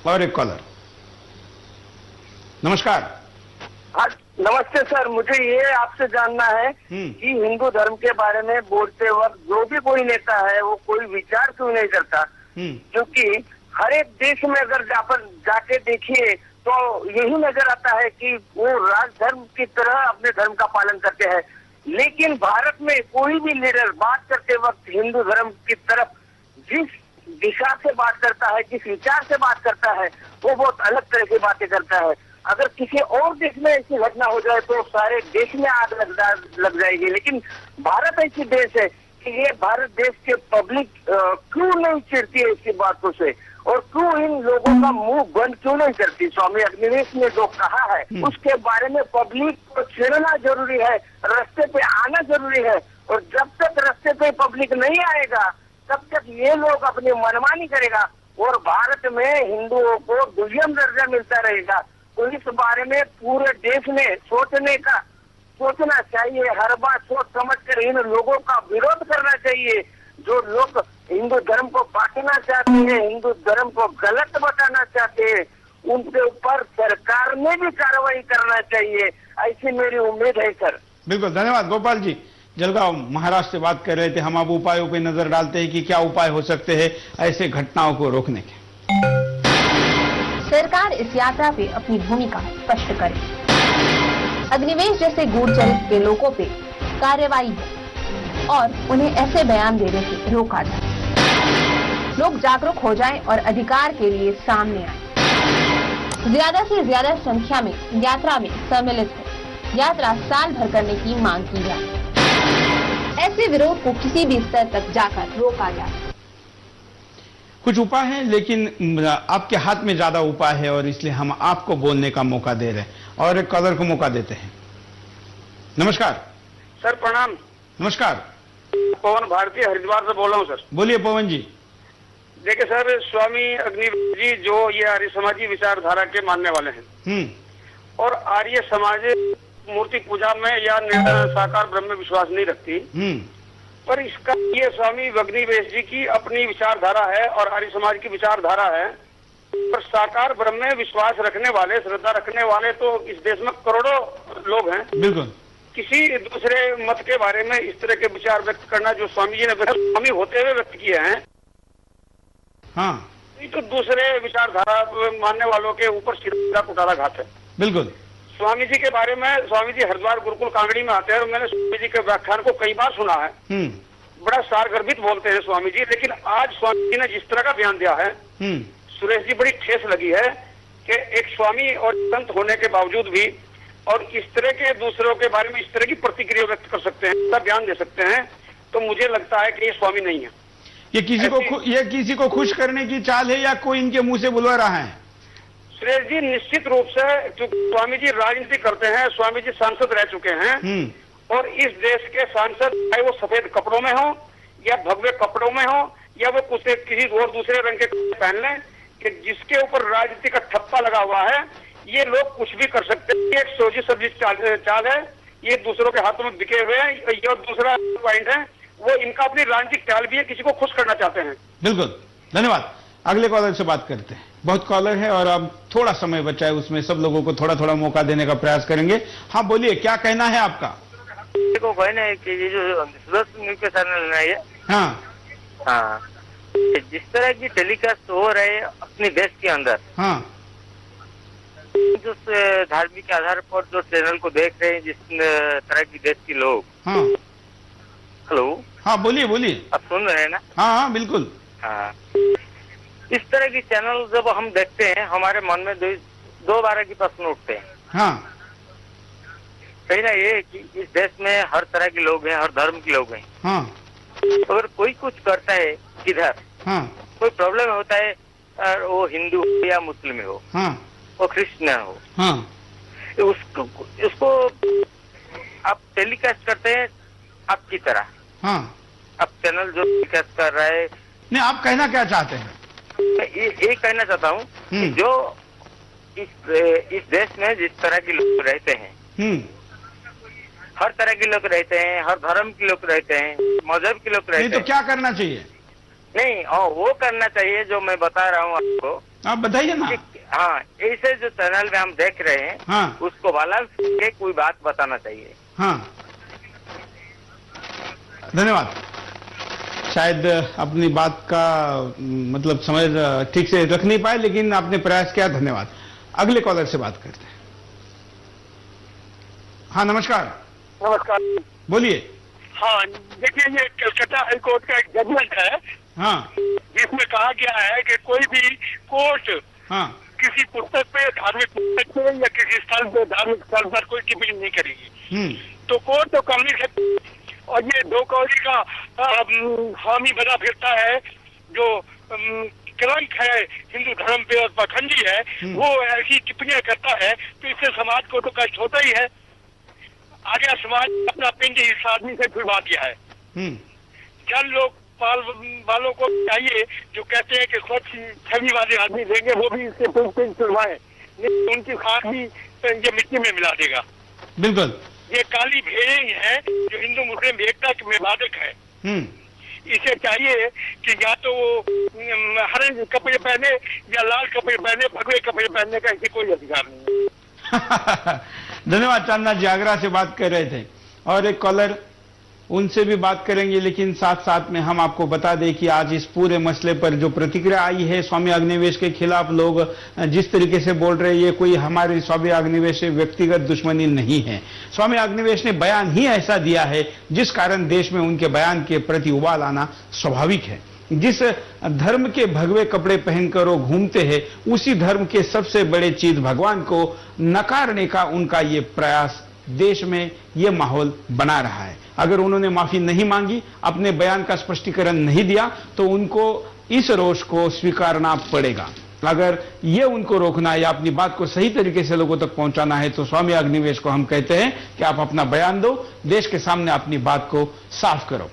और एक कॉलर। नमस्कार। हाँ, नमस्ते सर। मुझे ये आपसे जानना है कि हिंदू धर्म के बारे में बोलते वक्त जो भी कोई नेता है वो कोई विचार क्यों नहीं करता, क्योंकि हर एक देश में अगर जाके देखिए तो यही नजर आता है कि वो राजधर्म की तरह अपने धर्म का पालन करते हैं, लेकिन भारत में कोई भी लीडर बात करते वक्त हिंदू धर्म की तरफ जिस दिशा से बात करता है, जिस विचार से बात करता है, वो बहुत अलग तरह की बातें करता है। अगर किसी और देश में ऐसी घटना हो जाए तो सारे देश में आग लग जाएगी, लेकिन भारत ऐसी देश है कि ये भारत देश के पब्लिक क्यों नहीं चिढ़ती है इसकी बातों से, और क्यों इन लोगों का मुंह बंद क्यों नहीं करती। स्वामी अग्निवेश ने जो कहा है उसके बारे में पब्लिक को छेड़ना जरूरी है, रास्ते पे आना जरूरी है, और जब तक रास्ते पे पब्लिक नहीं आएगा तब तक ये लोग अपनी मनमानी करेगा और भारत में हिंदुओं को दुर्गम दर्जा मिलता रहेगा। तो इस बारे में पूरे देश में सोचना चाहिए, हर बात सोच समझ कर इन लोगों का विरोध करना चाहिए। जो लोग हिंदू धर्म को बांटना चाहते हैं, हिंदू धर्म को गलत बताना चाहते हैं, उनके ऊपर सरकार ने भी कार्रवाई करना चाहिए, ऐसी मेरी उम्मीद है सर। बिल्कुल, धन्यवाद। गोपाल जी जलगांव महाराष्ट्र से बात कर रहे थे। हम अब उपायों पे नजर डालते हैं कि क्या उपाय हो सकते हैं ऐसे घटनाओं को रोकने के। सरकार इस यात्रा पे अपनी भूमिका स्पष्ट करे। अग्निवेश जैसे गूढ़चरित्र के लोगों पे कार्रवाई हो और उन्हें ऐसे बयान देने से रोका जाए। लोग जागरूक हो जाएं और अधिकार के लिए सामने आए। ज्यादा से ज्यादा संख्या में यात्रा में सम्मिलित हो। यात्रा साल भर करने की मांग की जाए। ऐसे विरोध को किसी भी स्तर तक जाकर रोका जाए। कुछ उपाय हैं, लेकिन आपके हाथ में ज्यादा उपाय है और इसलिए हम आपको बोलने का मौका दे रहे हैं और एक कॉलर को मौका देते हैं। नमस्कार सर। प्रणाम। नमस्कार। पवन भारती हरिद्वार से बोल रहा हूँ सर। बोलिए पवन जी। देखिए सर, स्वामी अग्निवेश जी जो ये आर्य समाजी विचारधारा के मानने वाले हैं और आर्य समाज मूर्ति पूजा में या साकार ब्रह्म में विश्वास नहीं रखती, पर इसका ये स्वामी अग्निवेश जी की अपनी विचारधारा है और आर्य समाज की विचारधारा है। पर साकार ब्रह्म में विश्वास रखने वाले, श्रद्धा रखने वाले तो इस देश में करोड़ों लोग हैं। बिल्कुल। किसी दूसरे मत के बारे में इस तरह के विचार व्यक्त करना जो स्वामी जी ने स्वामी होते हुए व्यक्त किए हैं, हाँ, तो दूसरे विचारधारा मानने वालों के ऊपर सीधा कुटाराघात है। बिल्कुल। स्वामी जी के बारे में, स्वामी जी हरिद्वार गुरुकुल कांगड़ी में आते हैं और मैंने स्वामी जी के व्याख्यान को कई बार सुना है। बड़ा सारगर्भित बोलते हैं स्वामी जी, लेकिन आज स्वामी जी ने जिस तरह का बयान दिया है सुरेश जी, बड़ी ठेस लगी है कि एक स्वामी और संत होने के बावजूद भी और इस तरह के दूसरों के बारे में इस तरह की प्रतिक्रिया व्यक्त कर सकते हैं, ऐसा बयान दे सकते हैं, तो मुझे लगता है कि ये स्वामी नहीं है। ये किसी को खुश करने की चाल है या कोई इनके मुंह से बुलवा रहा है? सुरेश जी, निश्चित रूप से क्योंकि स्वामी जी राजनीति करते हैं, स्वामी जी सांसद रह चुके हैं और इस देश के सांसद चाहे वो सफेद कपड़ों में हो या भगवे कपड़ों में हो या वो किसी और दूसरे रंग के कपड़े पहन लें, कि जिसके ऊपर राजनीति का ठप्पा लगा हुआ है, ये लोग कुछ भी कर सकते हैं। ये एक सोची सब्जी चाल है, ये दूसरों के हाथों में बिके हुए हैं। ये दूसरा पॉइंट है, वो इनका अपनी राजनीतिक चाल भी है, किसी को खुश करना चाहते हैं। बिल्कुल, धन्यवाद। अगले कॉलर से बात करते हैं। बहुत कॉलर है और अब थोड़ा समय बचा है, उसमें सब लोगों को थोड़ा थोड़ा मौका देने का प्रयास करेंगे। हाँ बोलिए, क्या कहना है आपका? को कहना है कि ये जो न्यूज के चैनल है ये, हाँ, जिस तरह की टेलीकास्ट हो रहे हैं अपने देश के अंदर, हाँ, जो धार्मिक के आधार पर जो चैनल को देख रहे हैं, जिस तरह की देश के लोग, हाँ, हेलो, हाँ बोलिए बोलिए, आप सुन रहे हैं ना? हाँ हाँ बिल्कुल। हाँ, इस तरह की चैनल जब हम देखते हैं हमारे मन में दो बारह की प्रश्न उठते हैं। हाँ, कहना ये कि इस देश में हर तरह के लोग हैं, हर धर्म के लोग हैं। हाँ, अगर कोई कुछ करता है किधर, हाँ, कोई प्रॉब्लम होता है, वो हिंदू हो या मुस्लिम हो, हाँ, वो क्रिश्चियन हो, हाँ, उसको आप टेलीकास्ट करते हैं आपकी तरह। हाँ, आप चैनल जो टेलीकास्ट कर रहा है, नहीं आप कहना क्या चाहते हैं? मैं ये कहना चाहता हूँ कि जो इस देश में जिस तरह के लोग रहते हैं, हर तरह के लोग रहते हैं, हर धर्म के लोग रहते हैं, मजहब के लोग रहते हैं, तो क्या करना चाहिए? नहीं, वो करना चाहिए जो मैं बता रहा हूँ आपको, आप बताइए ना। हाँ, ऐसे जो चैनल में हम देख रहे हैं, हाँ, उसको वाला के कोई बात बताना चाहिए। हाँ, धन्यवाद। शायद अपनी बात का मतलब समझ ठीक से रख नहीं पाए, लेकिन आपने प्रयास किया, धन्यवाद। अगले कॉलर से बात करते हैं। हाँ, नमस्कार। नमस्कार, बोलिए। हाँ, देखिए, ये कलकत्ता हाईकोर्ट का एक जजमेंट है, हाँ, जिसमें कहा गया है कि कोई भी कोर्ट हाँ, किसी पुस्तक पे, धार्मिक पुस्तक पे या किसी स्थल पे, धार्मिक स्थल पर कोई टिप्पणी नहीं करेगी। तो कोर्ट तो कर नहीं सकती, और ये दो कौड़ी का हामी बना फिरता है जो कलंक है हिंदू धर्म पे और पाखंडी है, वो ऐसी टिप्पणियां करता है, तो इससे समाज को तो कष्ट होता ही है। आगे समाज अपना पिंड इस आदमी से छुड़वा दिया है। जन लोग पाल वालों को चाहिए जो कहते हैं कि स्वच्छ छवि वाले आदमी देंगे, वो भी इससे पिंड छुड़वाए, उनकी खाक भी ये मिट्टी में मिला देगा। बिल्कुल, ये काली भेड़े ही है जो हिंदू मुस्लिम एकता में बाधक है। इसे चाहिए कि या तो वो हरे कपड़े पहने या लाल कपड़े पहने, भगवे कपड़े पहनने का इसे कोई अधिकार नहीं है। धन्यवाद। चांदना जी आगरा से बात कर रहे थे, और एक कॉलर, उनसे भी बात करेंगे, लेकिन साथ साथ में हम आपको बता दें कि आज इस पूरे मसले पर जो प्रतिक्रिया आई है स्वामी अग्निवेश के खिलाफ, लोग जिस तरीके से बोल रहे हैं, ये कोई हमारे स्वामी अग्निवेश से व्यक्तिगत दुश्मनी नहीं है। स्वामी अग्निवेश ने बयान ही ऐसा दिया है जिस कारण देश में उनके बयान के प्रति उबाल आना स्वाभाविक है। जिस धर्म के भगवे कपड़े पहनकर वो घूमते हैं, उसी धर्म के सबसे बड़े चीज भगवान को नकारने का उनका ये प्रयास देश में ये माहौल बना रहा है। अगर उन्होंने माफी नहीं मांगी, अपने बयान का स्पष्टीकरण नहीं दिया, तो उनको इस रोष को स्वीकारना पड़ेगा। अगर ये उनको रोकना है या अपनी बात को सही तरीके से लोगों तक पहुंचाना है, तो स्वामी अग्निवेश को हम कहते हैं कि आप अपना बयान दो, देश के सामने अपनी बात को साफ करो।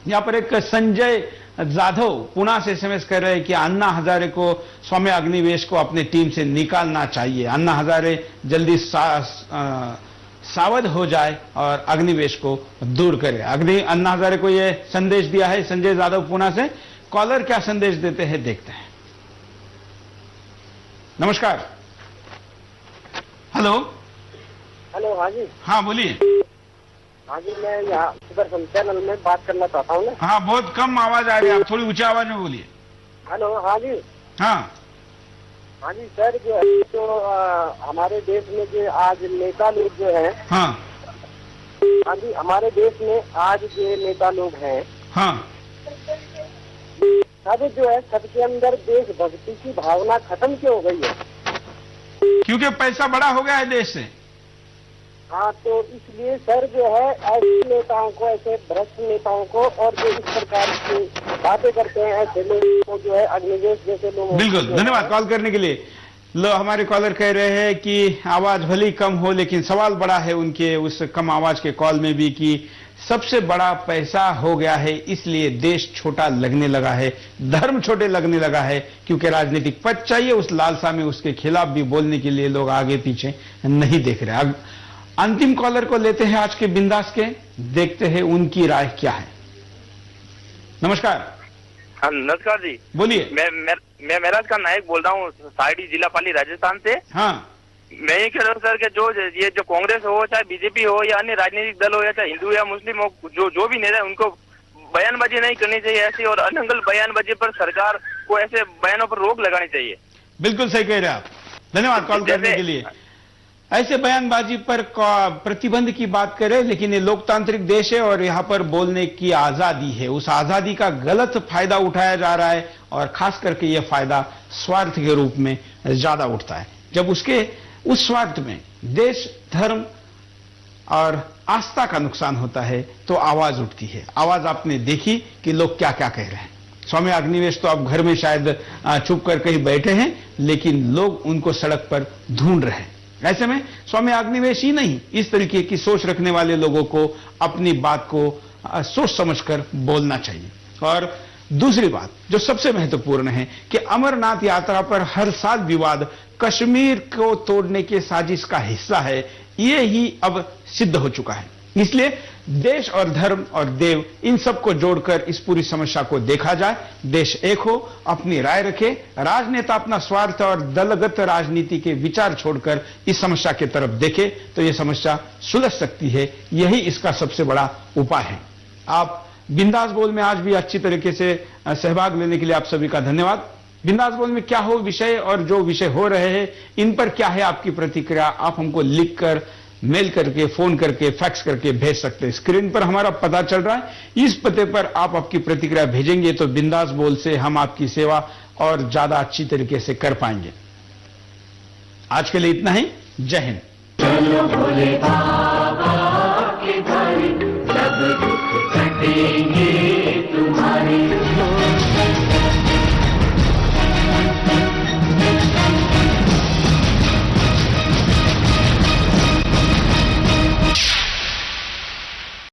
यहां पर एक संजय जाधव पुणे से एसएमएस कर रहे हैं कि अन्ना हजारे को, स्वामी अग्निवेश को अपने टीम से निकालना चाहिए। अन्ना हजारे जल्दी सावध हो जाए और अग्निवेश को दूर करे। अन्ना हजारे को यह संदेश दिया है संजय जाधव पुणे से। कॉलर क्या संदेश देते हैं, देखते हैं। नमस्कार। हेलो। हेलो, हाँ जी। हाँ, बोलिए। हाँ जी, मैं यहाँ सुदर्शन चैनल में बात करना चाहता हूँ। हाँ, बहुत कम आवाज आ रही है, आप थोड़ी ऊंची आवाज में बोलिए। हेलो, हाँ जी। हाँ, हाँ जी सर, जो है तो हमारे देश में जो आज नेता लोग जो हैं, हाँ, हाँ जी, हमारे देश में आज जो नेता लोग हैं, हाँ, सब जो है, सबके अंदर देशभक्ति की भावना खत्म क्यों हो गई है? क्योंकि पैसा बड़ा हो गया है देश से। हाँ, तो इसलिए सर जो है ऐसे नेताओं को, ऐसे भ्रष्ट नेताओं को, और जो इस प्रकार की बातें करते हैं ऐसे लोगों को जो है, अग्निवेश जैसे लोग। बिल्कुल, धन्यवाद कॉल करने के लिए। हमारे कॉलर कह रहे हैं कि आवाज भले कम हो, लेकिन सवाल बड़ा है उनके उस कम आवाज के कॉल में भी कि सबसे बड़ा पैसा हो गया है, इसलिए देश छोटा लगने लगा है, धर्म छोटे लगने लगा है, क्योंकि राजनीतिक पद चाहिए। उस लालसा में उसके खिलाफ भी बोलने के लिए लोग आगे पीछे नहीं देख रहे। अंतिम कॉलर को लेते हैं आज के बिंदास के, देखते हैं उनकी राय क्या है। नमस्कार। हाँ, नमस्कार जी, बोलिए। मैं मेराज का नायक बोल रहा हूँ, साइडी जिला पाली राजस्थान से। हाँ, मैं ये कह रहा हूँ सर कि जो कांग्रेस हो, चाहे बीजेपी हो, या अन्य राजनीतिक दल हो, या चाहे हिंदू या मुस्लिम हो, जो भी नेता है, उनको बयानबाजी नहीं करनी चाहिए ऐसी, और अनंगल बयानबाजी पर सरकार को ऐसे बयानों पर रोक लगानी चाहिए। बिल्कुल सही कह रहे हैं आप, धन्यवाद कॉल करने के लिए। ऐसे बयानबाजी पर प्रतिबंध की बात करें, लेकिन ये लोकतांत्रिक देश है और यहाँ पर बोलने की आजादी है। उस आजादी का गलत फायदा उठाया जा रहा है, और खास करके ये फायदा स्वार्थ के रूप में ज्यादा उठता है। जब उस स्वार्थ में देश, धर्म और आस्था का नुकसान होता है, तो आवाज उठती है। आवाज आपने देखी कि लोग क्या क्या कह रहे हैं। स्वामी अग्निवेश तो अब घर में शायद चुप कर कहीं बैठे हैं, लेकिन लोग उनको सड़क पर ढूंढ रहे हैं। ऐसे में स्वामी अग्निवेश ही नहीं, इस तरीके की सोच रखने वाले लोगों को अपनी बात को सोच समझकर बोलना चाहिए। और दूसरी बात जो सबसे महत्वपूर्ण है कि अमरनाथ यात्रा पर हर साल विवाद कश्मीर को तोड़ने के साजिश का हिस्सा है, ये ही अब सिद्ध हो चुका है। इसलिए देश और धर्म और देव इन सबको जोड़कर इस पूरी समस्या को देखा जाए। देश एक हो, अपनी राय रखे, राजनेता अपना स्वार्थ और दलगत राजनीति के विचार छोड़कर इस समस्या की तरफ देखे तो यह समस्या सुलझ सकती है। यही इसका सबसे बड़ा उपाय है। आप बिंदास बोल में आज भी अच्छी तरीके से सहभाग लेने के लिए आप सभी का धन्यवाद। बिंदास बोल में क्या हो विषय और जो विषय हो रहे हैं इन पर क्या है आपकी प्रतिक्रिया, आप हमको लिखकर, मेल करके, फोन करके, फैक्स करके भेज सकते हैं। स्क्रीन पर हमारा पता चल रहा है, इस पते पर आप आपकी प्रतिक्रिया भेजेंगे तो बिंदास बोल से हम आपकी सेवा और ज्यादा अच्छी तरीके से कर पाएंगे। आज के लिए इतना ही। जय हिंद। चलो भोले बाबा के घर सब दुख कटेंगे।